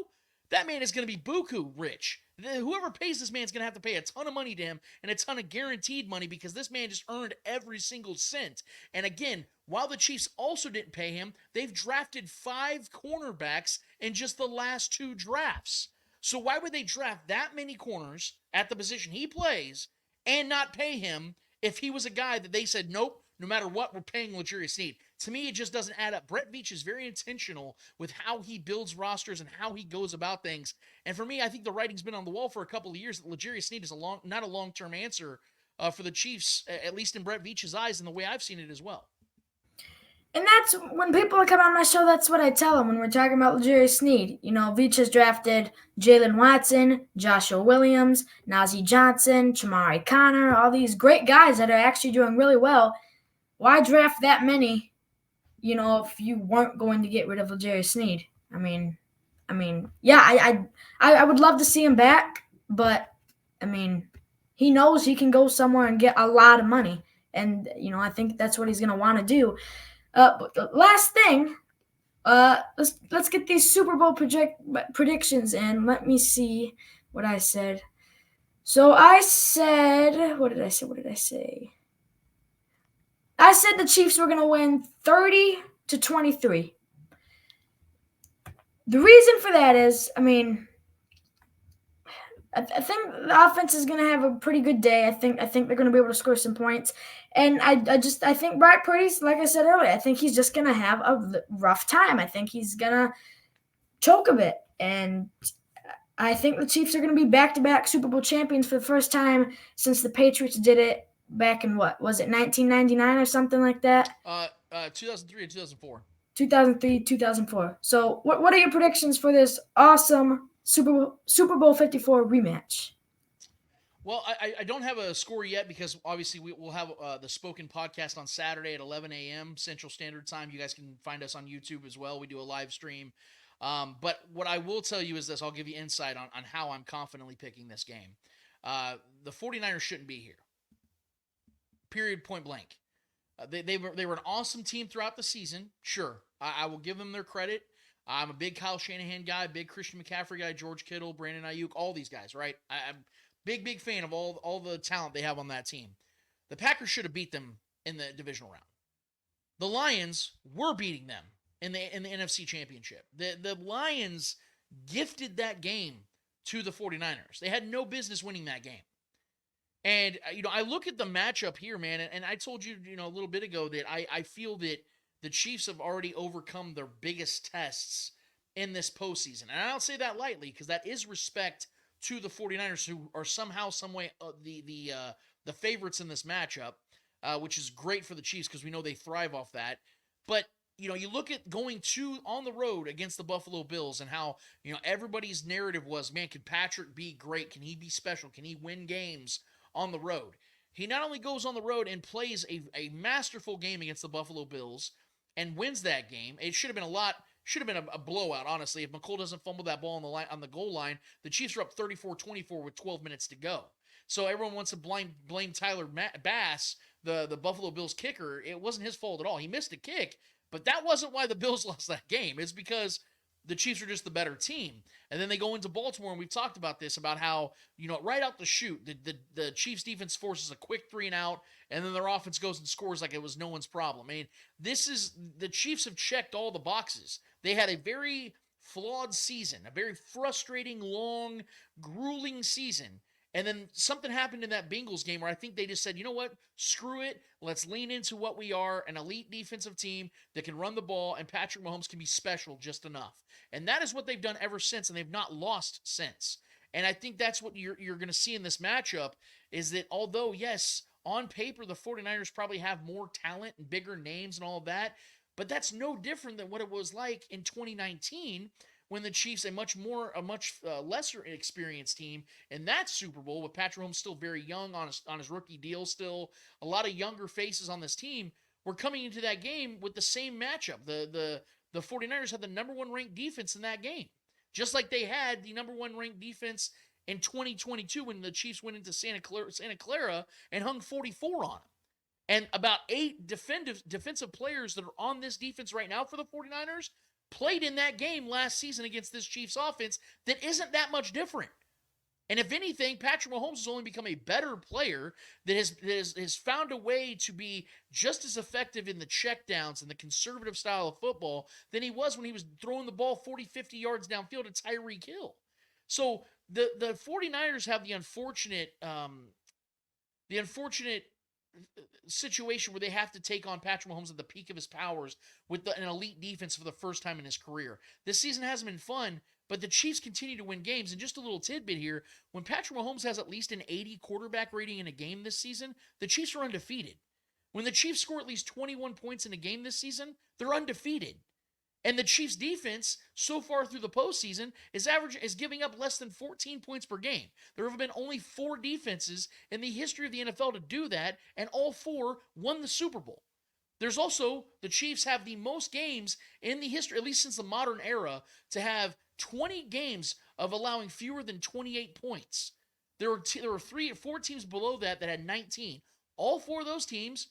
that man is going to be buku rich. Whoever pays this man is going to have to pay a ton of money to him and a ton of guaranteed money because this man just earned every single cent. And again, while the Chiefs also didn't pay him, they've drafted 5 cornerbacks in just the last 2 drafts. So why would they draft that many corners at the position he plays and not pay him if he was a guy that they said, nope, no matter what, we're paying L'Jarius Sneed? To me, it just doesn't add up. Brett Veach is very intentional with how he builds rosters and how he goes about things. And for me, I think the writing's been on the wall for a couple of years that L'Jarius Sneed is not a long-term answer for the Chiefs, at least in Brett Veach's eyes and the way I've seen it as well. And that's when people come on my show, that's what I tell them when we're talking about L'Jarius Sneed. Veach has drafted Jalen Watson, Joshua Williams, Najee Johnson, Chamari Connor, all these great guys that are actually doing really well. Why draft that many, if you weren't going to get rid of L'Jarius Sneed? I mean, yeah, I would love to see him back, but, he knows he can go somewhere and get a lot of money. And, I think that's what he's going to want to do. But the last thing, let's get these Super Bowl predictions in. Let me see what I said. So I said, what did I say? What did I say? I said the Chiefs were going to win 30-23. The reason for that is, I mean, I think the offense is going to have a pretty good day. I think they're going to be able to score some points, and I think Brock Purdy's, like I said earlier, I think he's just going to have a rough time. I think he's going to choke a bit, and I think the Chiefs are going to be back-to-back Super Bowl champions for the first time since the Patriots did it back in what was it 1999 or something like that? 2003 and 2004. 2003, 2004. So, what are your predictions for this awesome Super Bowl 54 rematch? Well, I don't have a score yet because obviously we'll have the Spoken podcast on Saturday at 11 a.m. Central Standard Time. You guys can find us on YouTube as well. We do a live stream. But what I will tell you is this. I'll give you insight on how I'm confidently picking this game. The 49ers shouldn't be here. Period, point blank. They were an awesome team throughout the season. Sure, I will give them their credit. I'm a big Kyle Shanahan guy, big Christian McCaffrey guy, George Kittle, Brandon Ayuk, all these guys, right? I'm big fan of all the talent they have on that team. The Packers should have beat them in the divisional round. The Lions were beating them in the NFC Championship. The Lions gifted that game to the 49ers. They had no business winning that game. And, I look at the matchup here, man, and I told you, a little bit ago that I feel that the Chiefs have already overcome their biggest tests in this postseason. And I don't say that lightly because that is respect to the 49ers, who are somehow, some way, the favorites in this matchup, which is great for the Chiefs because we know they thrive off that. But, you look at going on the road against the Buffalo Bills and how, everybody's narrative was, man, can Patrick be great? Can he be special? Can he win games on the road? He not only goes on the road and plays a masterful game against the Buffalo Bills and wins that game. It should have been a blowout, honestly. If McColl doesn't fumble that ball on the goal line, the Chiefs are up 34-24 with 12 minutes to go. So everyone wants to blame Tyler Bass, the Buffalo Bills kicker. It wasn't his fault at all. He missed a kick, but that wasn't why the Bills lost that game. It's because the Chiefs are just the better team. And then they go into Baltimore, and we've talked about this, about how, right out the chute, the Chiefs defense forces a quick 3-and-out, and then their offense goes and scores like it was no one's problem. I mean, the Chiefs have checked all the boxes. They had a very flawed season, a very frustrating, long, grueling season. And then something happened in that Bengals game where I think they just said, you know what, screw it. Let's lean into what we are, an elite defensive team that can run the ball, and Patrick Mahomes can be special just enough. And that is what they've done ever since, and they've not lost since. And I think that's what you're going to see in this matchup is that although, yes, on paper, the 49ers probably have more talent and bigger names and all of that, but that's no different than what it was like in 2019 when the Chiefs, a much lesser experienced team in that Super Bowl, with Patrick Mahomes still very young on his rookie deal, still a lot of younger faces on this team, were coming into that game with the same matchup. The 49ers had the number one ranked defense in that game, just like they had the number one ranked defense in 2022 when the Chiefs went into Santa Clara and hung 44 on them. And about 8 defensive players that are on this defense right now for the 49ers played in that game last season against this Chiefs offense that isn't that much different. And if anything, Patrick Mahomes has only become a better player that has found a way to be just as effective in the checkdowns and the conservative style of football than he was when he was throwing the ball 40, 50 yards downfield to Tyreek Hill. So the 49ers have the unfortunate situation where they have to take on Patrick Mahomes at the peak of his powers with an elite defense for the first time in his career. This season hasn't been fun, but the Chiefs continue to win games. And just a little tidbit here, when Patrick Mahomes has at least an 80 quarterback rating in a game this season, the Chiefs are undefeated. When the Chiefs score at least 21 points in a game this season, they're undefeated. And the Chiefs defense so far through the postseason is giving up less than 14 points per game. There have been only 4 defenses in the history of the NFL to do that, and all 4 won the Super Bowl. There's also, the Chiefs have the most games in the history, at least since the modern era, to have 20 games of allowing fewer than 28 points. There were 3 or 4 teams below that had 19. All 3 of those teams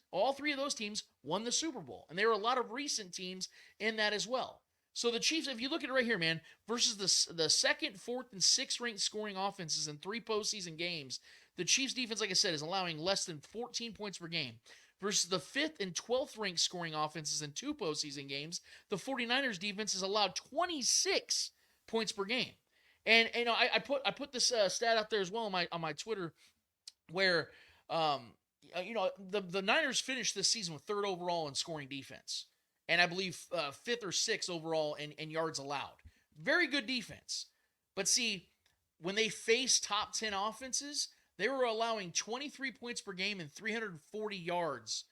won the Super Bowl. And there were a lot of recent teams in that as well. So the Chiefs, if you look at it right here, man, versus the second, fourth, and sixth ranked scoring offenses in 3 postseason games, the Chiefs defense, like I said, is allowing less than 14 points per game. Versus the 5th and 12th ranked scoring offenses in 2 postseason games, the 49ers defense has allowed 26 points per game. And I put this stat out there as well on my Twitter, where the Niners finished this season with 3rd overall in scoring defense, and I believe 5th or 6th overall in yards allowed. Very good defense, but see, when they face top 10 offenses, they were allowing 23 points per game and 340 yards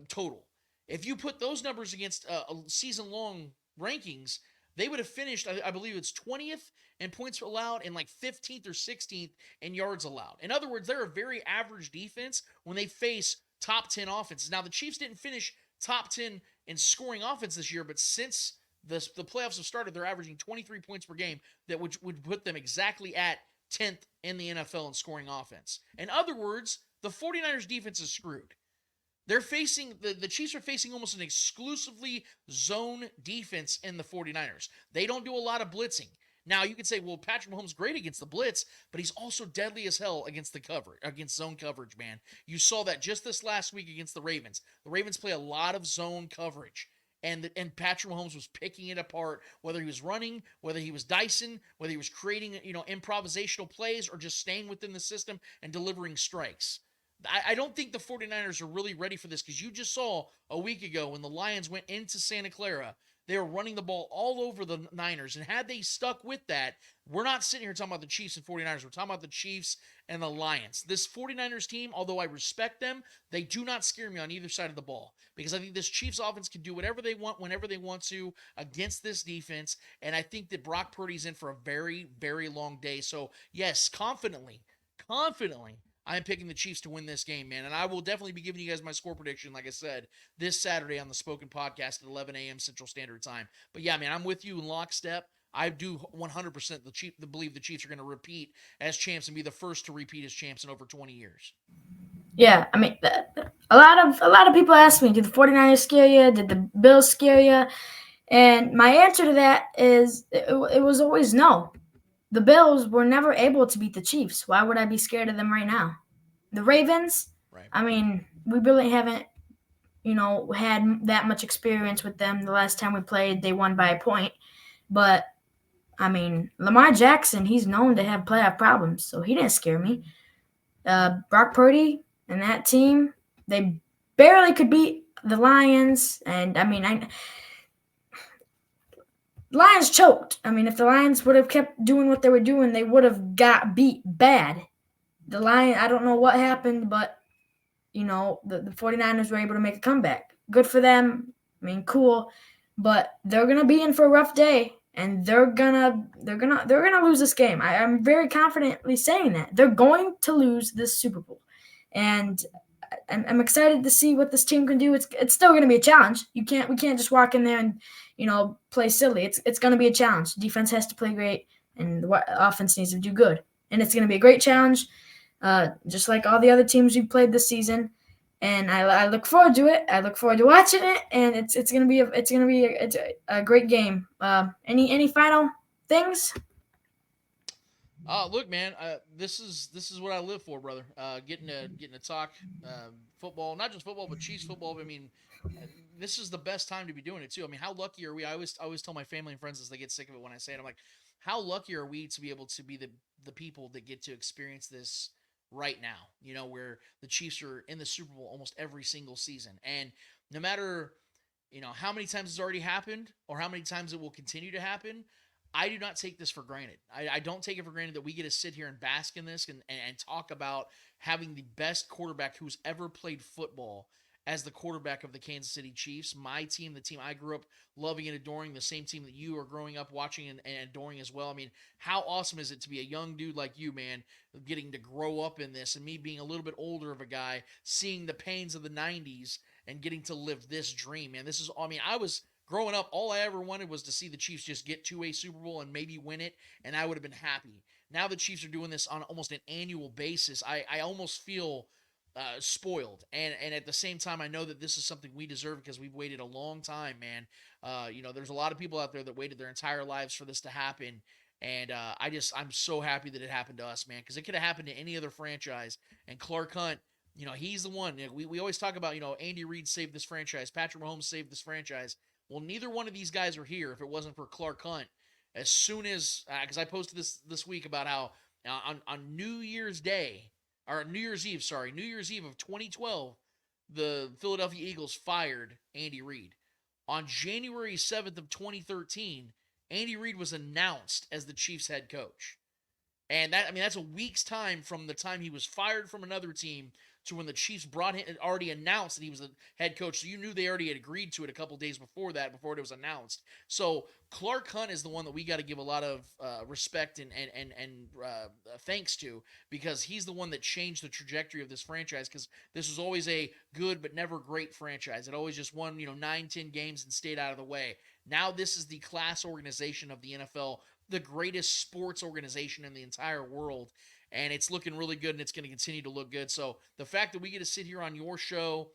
total. If you put those numbers against season-long rankings, they would have finished, I believe it's 20th in points allowed and like 15th or 16th in yards allowed. In other words, they're a very average defense when they face top 10 offenses. Now, the Chiefs didn't finish top 10 in scoring offense this year, but since the playoffs have started, they're averaging 23 points per game, that would put them exactly at 10th in the NFL in scoring offense. In other words, the 49ers defense is screwed. They're facing, the Chiefs are facing almost an exclusively zone defense in the 49ers. They don't do a lot of blitzing. Now, you could say, well, Patrick Mahomes is great against the blitz, but he's also deadly as hell against against zone coverage, man. You saw that just this last week against the Ravens. The Ravens play a lot of zone coverage, and Patrick Mahomes was picking it apart, whether he was running, whether he was dicing, whether he was creating, improvisational plays, or just staying within the system and delivering strikes. I don't think the 49ers are really ready for this, because you just saw a week ago when the Lions went into Santa Clara, they were running the ball all over the Niners. And had they stuck with that, we're not sitting here talking about the Chiefs and 49ers. We're talking about the Chiefs and the Lions. This 49ers team, although I respect them, they do not scare me on either side of the ball, because I think this Chiefs offense can do whatever they want, whenever they want to, against this defense. And I think that Brock Purdy's in for a very, very long day. So, yes, confidently, I'm picking the Chiefs to win this game, man. And I will definitely be giving you guys my score prediction, like I said, this Saturday on the Spoken Podcast at 11 a.m. Central Standard Time. But yeah, man, I'm with you in lockstep. I do 100% believe the Chiefs are going to repeat as champs and be the first to repeat as champs in over 20 years. Yeah, I mean, a lot of people ask me, did the 49ers scare you? Did the Bills scare you? And my answer to that is it was always no. The Bills were never able to beat the Chiefs. Why would I be scared of them right now? The Ravens, right. I mean, we really haven't, had that much experience with them. The last time we played, they won by a point. But, I mean, Lamar Jackson, he's known to have playoff problems, so he didn't scare me. Brock Purdy and that team, they barely could beat the Lions. And, I mean, Lions choked. I mean, if the Lions would have kept doing what they were doing, they would have got beat bad. The Lions, I don't know what happened, but, the 49ers were able to make a comeback. Good for them. I mean, cool. But they're going to be in for a rough day, and they're gonna lose this game. I'm very confidently saying that. They're going to lose this Super Bowl. And I'm excited to see what this team can do. It's still going to be a challenge. We can't just walk in there and play silly. It's going to be a challenge. Defense has to play great, and the offense needs to do good. And it's going to be a great challenge, just like all the other teams we've played this season. And I look forward to it. I look forward to watching it, and it's going to be a great game. Any final things? Look, man, this is what I live for, brother. Getting to talk football, not just football, but Chiefs football. I mean, this is the best time to be doing it too. I mean, how lucky are we? I always tell my family and friends as they get sick of it when I say it. I'm like, how lucky are we to be able to be the people that get to experience this right now? Where the Chiefs are in the Super Bowl almost every single season, and no matter how many times it's already happened or how many times it will continue to happen, I do not take this for granted. I don't take it for granted that we get to sit here and bask in this and talk about having the best quarterback who's ever played football as the quarterback of the Kansas City Chiefs, my team, the team I grew up loving and adoring, the same team that you are growing up watching and adoring as well. I mean, how awesome is it to be a young dude like you, man, getting to grow up in this, and me being a little bit older of a guy, seeing the pains of the 90s and getting to live this dream, man. I was growing up, all I ever wanted was to see the Chiefs just get to a Super Bowl and maybe win it, and I would have been happy. Now the Chiefs are doing this on almost an annual basis. I almost feel spoiled. And at the same time, I know that this is something we deserve because we've waited a long time, man. There's a lot of people out there that waited their entire lives for this to happen. And I'm so happy that it happened to us, man, because it could have happened to any other franchise. And Clark Hunt, he's the one. We always talk about, Andy Reid saved this franchise, Patrick Mahomes saved this franchise. Well, neither one of these guys are here if it wasn't for Clark Hunt. As soon as, because I posted this week about how on New Year's Day, or New Year's Eve, sorry, New Year's Eve of 2012, the Philadelphia Eagles fired Andy Reid. On January 7th of 2013, Andy Reid was announced as the Chiefs head coach. And that's a week's time from the time he was fired from another team to when the Chiefs brought him, already announced that he was the head coach. So you knew they already had agreed to it a couple days before that, before it was announced. So Clark Hunt is the one that we got to give a lot of respect and thanks to, because he's the one that changed the trajectory of this franchise, because this was always a good but never great franchise. It always just won 9-10 games and stayed out of the way. Now this is the class organization of the NFL, the greatest sports organization in the entire world, and it's looking really good, and it's going to continue to look good. So the fact that we get to sit here on your show,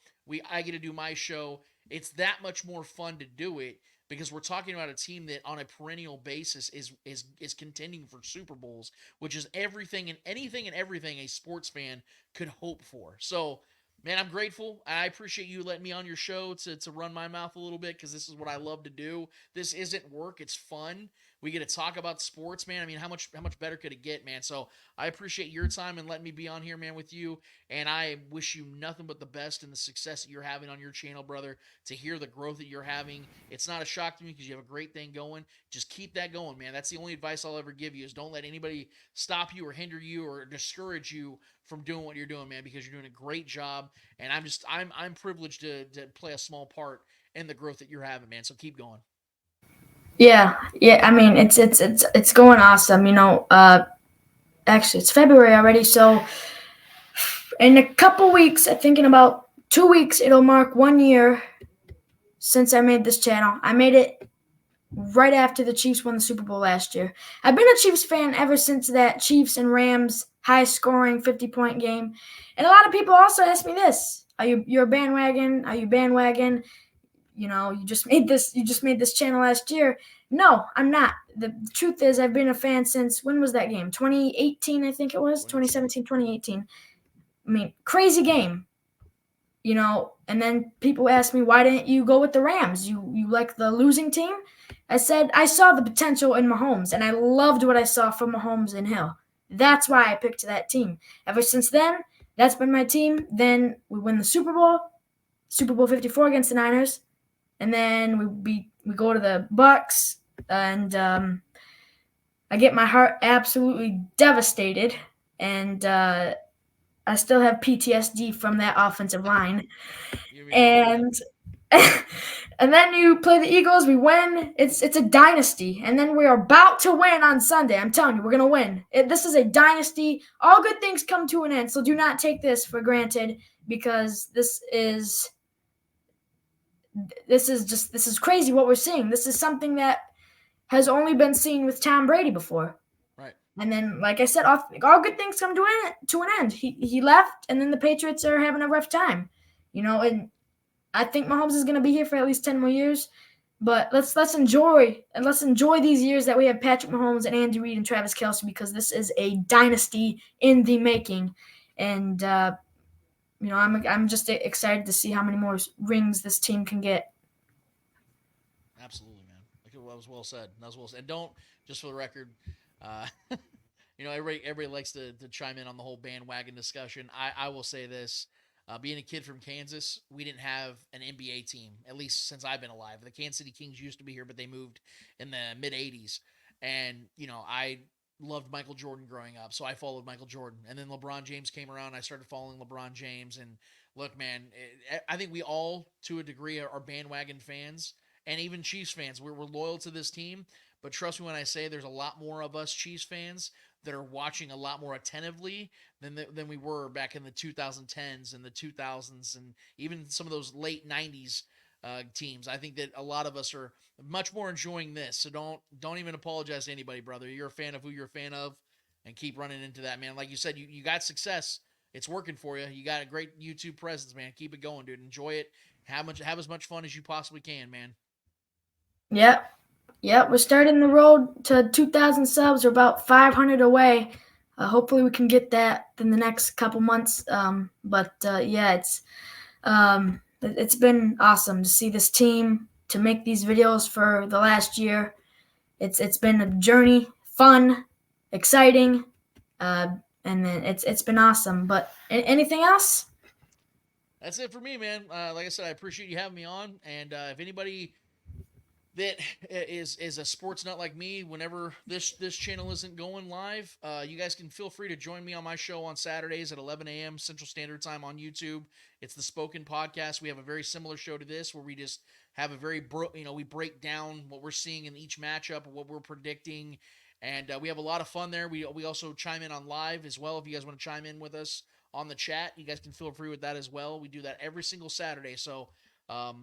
I get to do my show, it's that much more fun to do it, because we're talking about a team that on a perennial basis is contending for Super Bowls, which is everything and anything and everything a sports fan could hope for. So, man, I'm grateful. I appreciate you letting me on your show to run my mouth a little bit, because this is what I love to do. This isn't work, it's fun. We get to talk about sports, man. I mean, how much better could it get, man? So I appreciate your time and letting me be on here, man, with you. And I wish you nothing but the best and the success that you're having on your channel, brother. To hear the growth that you're having, it's not a shock to me, because you have a great thing going. Just keep that going, man. That's the only advice I'll ever give you, is don't let anybody stop you or hinder you or discourage you from doing what you're doing, man, because you're doing a great job. And I'm privileged to play a small part in the growth that you're having, man. So keep going. Yeah. I mean, it's going awesome. Actually, it's February already, so in a couple weeks, I think in about 2 weeks, it'll mark 1 year since I made this channel. I made it right after the Chiefs won the Super Bowl last year. I've been a Chiefs fan ever since that Chiefs and Rams high-scoring 50-point game. And a lot of people also ask me this: you're a bandwagon? Are you bandwagon? You just made this channel last year. No, I'm not. The truth is, I've been a fan since, when was that game? 2018, I think it was. 2017, 2018. I mean, crazy game. And then people ask me, why didn't you go with the Rams? You like the losing team? I said I saw the potential in Mahomes, and I loved what I saw from Mahomes and Hill. That's why I picked that team. Ever since then, that's been my team. Then we win the Super Bowl, Super Bowl 54 against the Niners, and then we go to the Bucs, and I get my heart absolutely devastated, and I still have PTSD from that offensive line. And and then you play the Eagles, we win. It's a dynasty. And then we're about to win on Sunday. I'm telling you, we're going to win. This is a dynasty. All good things come to an end, so do not take this for granted, because this is crazy what we're seeing. This is something that has only been seen with Tom Brady before. Right. And then, like I said, all good things come to an end. He left, and then the Patriots are having a rough time. And I think Mahomes is going to be here for at least 10 more years. But let's enjoy these years that we have Patrick Mahomes and Andy Reid and Travis Kelce, because this is a dynasty in the making. And I'm just excited to see how many more rings this team can get. Absolutely, man. That was well said. That was well said. And don't, just for the record, everybody likes to chime in on the whole bandwagon discussion. I will say this. Being a kid from Kansas, we didn't have an NBA team, at least since I've been alive. The Kansas City Kings used to be here, but they moved in the mid-'80s. And, I loved Michael Jordan growing up, so I followed Michael Jordan. And then LeBron James came around, and I started following LeBron James. And look, man, I think we all, to a degree, are bandwagon fans, and even Chiefs fans. We're loyal to this team, but trust me when I say there's a lot more of us Chiefs fans that are watching a lot more attentively than we were back in the 2010s and the 2000s, and even some of those late 90s teams. I think that a lot of us are much more enjoying this. So don't even apologize to anybody, brother. You're a fan of who you're a fan of, and keep running into that, man. Like you said, you got success it's working for you. You got a great YouTube presence, man. Keep it going, dude. Enjoy it. Have as much fun as you possibly can, man. Yep. Yep. We're starting the road to 2,000 subs. We're about 500 away. Hopefully we can get that in the next couple months. Yeah, it's been awesome to see this team, to make these videos for the last year. It's been a journey, fun, exciting, and then it's been awesome. But anything else? That's it for me, man. Like I said, I appreciate you having me on. And if anybody that is a sports nut like me, whenever this channel isn't going live, you guys can feel free to join me on my show on Saturdays at 11 a.m. Central Standard Time on YouTube. It's the Spoken Podcast. We have a very similar show to this, where we just have a very we break down what we're seeing in each matchup, what we're predicting, and we have a lot of fun there. We also chime in on live as well. If you guys want to chime in with us on the chat, you guys can feel free with that as well. We do that every single Saturday. So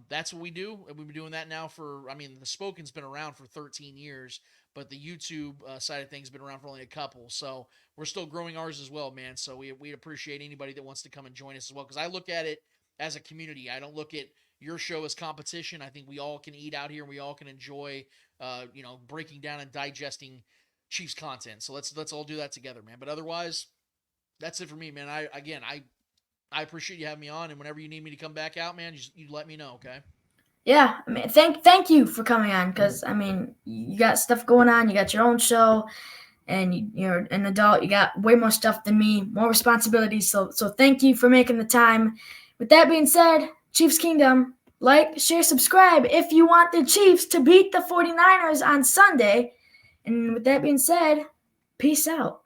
that's what we do. And we've been doing that now the Spoken's been around for 13 years, but the YouTube side of things has been around for only a couple. So we're still growing ours as well, man. So we appreciate anybody that wants to come and join us as well. Because I look at it as a community. I don't look at your show as competition. I think we all can eat out here and we all can enjoy, breaking down and digesting Chiefs content. So let's all do that together, man. But otherwise, that's it for me, man. I appreciate you having me on, and whenever you need me to come back out, man, you let me know, okay? Yeah, I mean, thank you for coming on, because I mean, you got stuff going on. You got your own show, and you're an adult. You got way more stuff than me, more responsibilities. So thank you for making the time. With that being said, Chiefs Kingdom, like, share, subscribe if you want the Chiefs to beat the 49ers on Sunday. And with that being said, peace out.